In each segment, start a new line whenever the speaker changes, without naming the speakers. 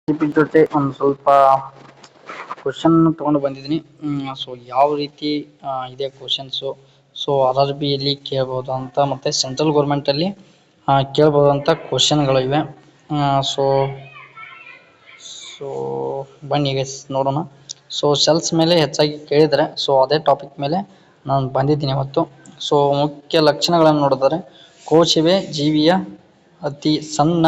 Topic ಜೊತೆ ಒಂದು ಸ್ವಲ್ಪ ಕ್ವಶನ್ ತೊಗೊಂಡು ಬಂದಿದ್ದೀನಿ. ಸೊ ಯಾವ ರೀತಿ ಇದೆ ಕ್ವಶನ್ಸು, ಸೊ RRBಯಲ್ಲಿ ಕೇಳ್ಬೋದು ಅಂತ ಮತ್ತು ಸೆಂಟ್ರಲ್ ಗೌರ್ಮೆಂಟಲ್ಲಿ ಕೇಳ್ಬೋದು ಅಂತ ಕ್ವಶನ್ಗಳಿವೆ. ಸೊ ಸೊ ಬನ್ನಿ ಗೈಸ್ ನೋಡೋಣ. ಸೊ ಸೆಲ್ಸ್ ಮೇಲೆ ಹೆಚ್ಚಾಗಿ ಕೇಳಿದರೆ ಸೊ ಅದೇ ಟಾಪಿಕ್ ಮೇಲೆ ನಾನು ಬಂದಿದ್ದೀನಿ ಇವತ್ತು. ಸೊ ಮುಖ್ಯ ಲಕ್ಷಣಗಳನ್ನು ನೋಡಿದರೆ ಕೋಶವೇ ಜೀವಿಯ ಅತಿ ಸಣ್ಣ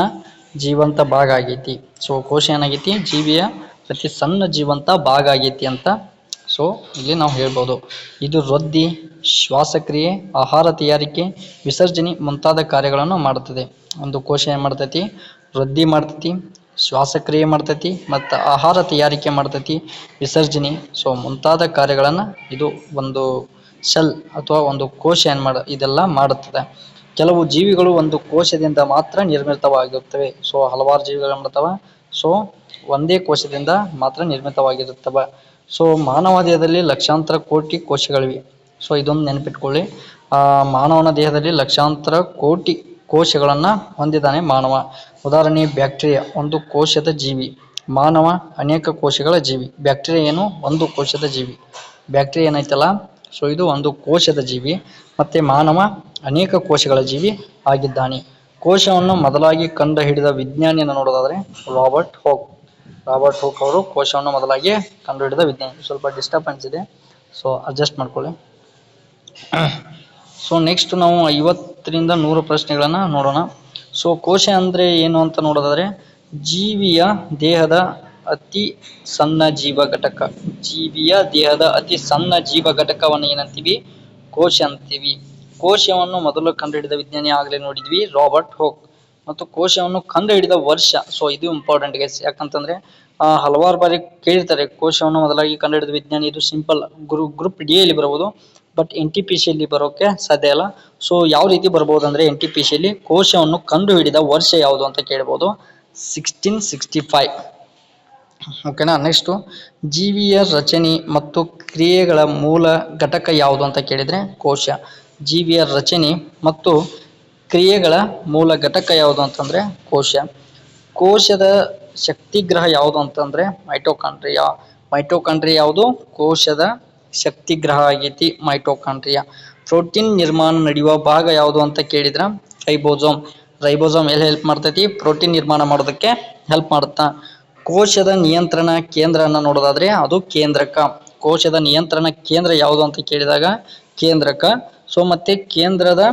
ಜೀವಂತ ಭಾಗ ಆಗೈತಿ. ಸೊ ಕೋಶ ಏನಾಗೈತಿ, ಜೀವಿಯ ಅತಿ ಸಣ್ಣ ಜೀವಂತ ಭಾಗ ಆಗೈತಿ ಅಂತ ಸೊ ಇಲ್ಲಿ ನಾವು ಹೇಳ್ಬೋದು. ಇದು ವೃದ್ಧಿ, ಶ್ವಾಸಕ್ರಿಯೆ, ಆಹಾರ ತಯಾರಿಕೆ, ವಿಸರ್ಜನೆ ಮುಂತಾದ ಕಾರ್ಯಗಳನ್ನು ಮಾಡುತ್ತದೆ. ಒಂದು ಕೋಶ ಏನು ಮಾಡ್ತೈತಿ, ವೃದ್ಧಿ ಮಾಡ್ತೈತಿ, ಶ್ವಾಸಕ್ರಿಯೆ ಮಾಡ್ತೈತಿ ಮತ್ತು ಆಹಾರ ತಯಾರಿಕೆ ಮಾಡ್ತೈತಿ, ವಿಸರ್ಜನೆ ಸೊ ಮುಂತಾದ ಕಾರ್ಯಗಳನ್ನು ಇದು ಒಂದು ಸೆಲ್ ಅಥವಾ ಒಂದು ಕೋಶ ಇದೆಲ್ಲ ಮಾಡುತ್ತದೆ. ಕೆಲವು ಜೀವಿಗಳು ಒಂದು ಕೋಶದಿಂದ ಮಾತ್ರ ನಿರ್ಮಿತವಾಗಿರುತ್ತವೆ. ಸೊ ಹಲವಾರು ಜೀವಿಗಳು ಮಾಡ್ತವೆ, ಸೊ ಒಂದೇ ಕೋಶದಿಂದ ಮಾತ್ರ ನಿರ್ಮಿತವಾಗಿರುತ್ತವೆ. ಸೊ ಮಾನವ ದೇಹದಲ್ಲಿ ಲಕ್ಷಾಂತರ ಕೋಟಿ ಕೋಶಗಳಿವೆ. ಸೊ ಇದೊಂದು ನೆನಪಿಟ್ಕೊಳ್ಳಿ, ಮಾನವನ ದೇಹದಲ್ಲಿ ಲಕ್ಷಾಂತರ ಕೋಟಿ ಕೋಶಗಳನ್ನು ಹೊಂದಿದ್ದಾನೆ ಮಾನವ. ಉದಾಹರಣೆ ಬ್ಯಾಕ್ಟೀರಿಯಾ ಒಂದು ಕೋಶದ ಜೀವಿ, ಮಾನವ ಅನೇಕ ಕೋಶಗಳ ಜೀವಿ. ಬ್ಯಾಕ್ಟೀರಿಯಾ ಏನು, ಒಂದು ಕೋಶದ ಜೀವಿ. ಬ್ಯಾಕ್ಟೀರಿಯಾ ಏನೈತಲ್ಲ, ಸೊ ಇದು ಒಂದು ಕೋಶದ ಜೀವಿ ಮತ್ತು ಮಾನವ ಅನೇಕ ಕೋಶಗಳ ಜೀವಿ ಆಗಿದ್ದಾನೆ. ಕೋಶವನ್ನು ಮೊದಲಾಗಿ ಕಂಡು ಹಿಡಿದ ವಿಜ್ಞಾನಿಯನ್ನು ನೋಡೋದಾದರೆ ರಾಬರ್ಟ್ ಹುಕ್ ಅವರು ಕೋಶವನ್ನು ಮೊದಲಾಗಿ ಕಂಡು ಹಿಡಿದ ವಿಜ್ಞಾನಿ. ಸ್ವಲ್ಪ ಡಿಸ್ಟರ್ಬೆನ್ಸ್ ಇದೆ, ಸೊ ಅಡ್ಜಸ್ಟ್ ಮಾಡ್ಕೊಳ್ಳಿ. ಸೊ ನೆಕ್ಸ್ಟ್ ನಾವು 50ರಿಂದ 100 ಪ್ರಶ್ನೆಗಳನ್ನು ನೋಡೋಣ. ಸೊ ಕೋಶ ಅಂದರೆ ಏನು ಅಂತ ನೋಡೋದಾದರೆ ಜೀವಿಯ ದೇಹದ ಅತಿ ಸಣ್ಣ ಜೀವ ಘಟಕ. ಜೀವಿಯ ದೇಹದ ಅತಿ ಸಣ್ಣ ಜೀವ ಘಟಕವನ್ನು ಏನಂತೀವಿ, ಕೋಶ ಅಂತೀವಿ. ಕೋಶವನ್ನು ಮೊದಲು ಕಂಡುಹಿಡಿದ ವಿಜ್ಞಾನಿ ಆಗಲೇ ನೋಡಿದ್ವಿ, ರಾಬರ್ಟ್ ಹುಕ್. ಮತ್ತು ಕೋಶವನ್ನು ಕಂಡುಹಿಡಿದ ವರ್ಷ, ಸೊ ಇದು ಇಂಪಾರ್ಟೆಂಟ್ ಗೈಸ್. ಯಾಕಂತಂದ್ರೆ ಹಲವಾರು ಬಾರಿ ಕೇಳಿರ್ತಾರೆ ಕೋಶವನ್ನು ಮೊದಲಾಗಿ ಕಂಡುಹಿಡಿದ ವಿಜ್ಞಾನಿ. ಇದು ಸಿಂಪಲ್ ಗ್ರೂಪ್ ಡಿ ಅಲ್ಲಿ ಬರಬಹುದು, ಬಟ್ NTPC ಅಲ್ಲಿ ಬರೋಕೆ ಸಾಧ್ಯ ಇಲ್ಲ. ಸೊ ಯಾವ ರೀತಿ ಬರ್ಬೋದು ಅಂದ್ರೆ NTPC ಅಲ್ಲಿ ಕೋಶವನ್ನು ಕಂಡುಹಿಡಿದ ವರ್ಷ ಯಾವುದು ಅಂತ ಕೇಳಬಹುದು, 1665. ಓಕೆನಾ. ನೆಕ್ಸ್ಟು ಜೀವಿಯ ರಚನೆ ಮತ್ತು ಕ್ರಿಯೆಗಳ ಮೂಲ ಘಟಕ ಯಾವುದು ಅಂತ ಕೇಳಿದರೆ ಕೋಶ. ಜೀವಿಯ ರಚನೆ ಮತ್ತು ಕ್ರಿಯೆಗಳ ಮೂಲ ಘಟಕ ಯಾವುದು ಅಂತಂದರೆ ಕೋಶ. ಕೋಶದ ಶಕ್ತಿಗ್ರಹ ಯಾವುದು ಅಂತಂದರೆ ಮೈಟೋಕಾಂಡ್ರಿಯಾ. ಮೈಟೋಕಾಂಡ್ರಿಯಾ ಯಾವುದು, ಕೋಶದ ಶಕ್ತಿಗ್ರಹ ಆಗೈತಿ ಮೈಟೋಕಾಂಡ್ರಿಯಾ. ಪ್ರೋಟೀನ್ ನಿರ್ಮಾಣ ನಡೆಯುವ ಭಾಗ ಯಾವುದು ಅಂತ ಕೇಳಿದ್ರೆ ರೈಬೋಸೋಮ್. ರೈಬೋಸೋಮ್ ಎಲ್ಲಿ ಹೆಲ್ಪ್ ಮಾಡ್ತೈತಿ, ಪ್ರೋಟೀನ್ ನಿರ್ಮಾಣ ಮಾಡೋದಕ್ಕೆ ಹೆಲ್ಪ್ ಮಾಡುತ್ತಾ. ಕೋಶದ ನಿಯಂತ್ರಣ ಕೇಂದ್ರನ ನೋಡೋದಾದ್ರೆ ಅದು ಕೇಂದ್ರಕ. ಕೋಶದ ನಿಯಂತ್ರಣ ಕೇಂದ್ರ ಯಾವುದು ಅಂತ ಕೇಳಿದಾಗ ಕೇಂದ್ರಕ. ಸೊ ಮತ್ತೆ ಕೇಂದ್ರದ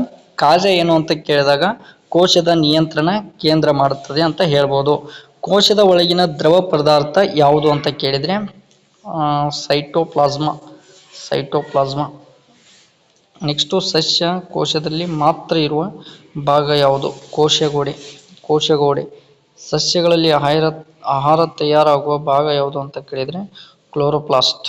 ಕಾರ್ಯ ಏನು ಅಂತ ಕೇಳಿದಾಗ ಕೋಶದ ನಿಯಂತ್ರಣ ಕೇಂದ್ರ ಮಾಡುತ್ತದೆ ಅಂತ ಹೇಳ್ಬೋದು. ಕೋಶದ ಒಳಗಿನ ದ್ರವ ಪದಾರ್ಥ ಯಾವುದು ಅಂತ ಕೇಳಿದ್ರೆ ಸೈಟೋಪ್ಲಾಸ್ಮಾ. ನೆಕ್ಸ್ಟು ಸಸ್ಯ ಕೋಶದಲ್ಲಿ ಮಾತ್ರ ಇರುವ ಭಾಗ ಯಾವುದು, ಕೋಶಗೋಡೆ. ಸಸ್ಯಗಳಲ್ಲಿ ಆಹಾರ ತಯಾರಾಗುವ ಭಾಗ ಯಾವುದು ಅಂತ ಕೇಳಿದರೆ ಕ್ಲೋರೋಪ್ಲಾಸ್ಟ್.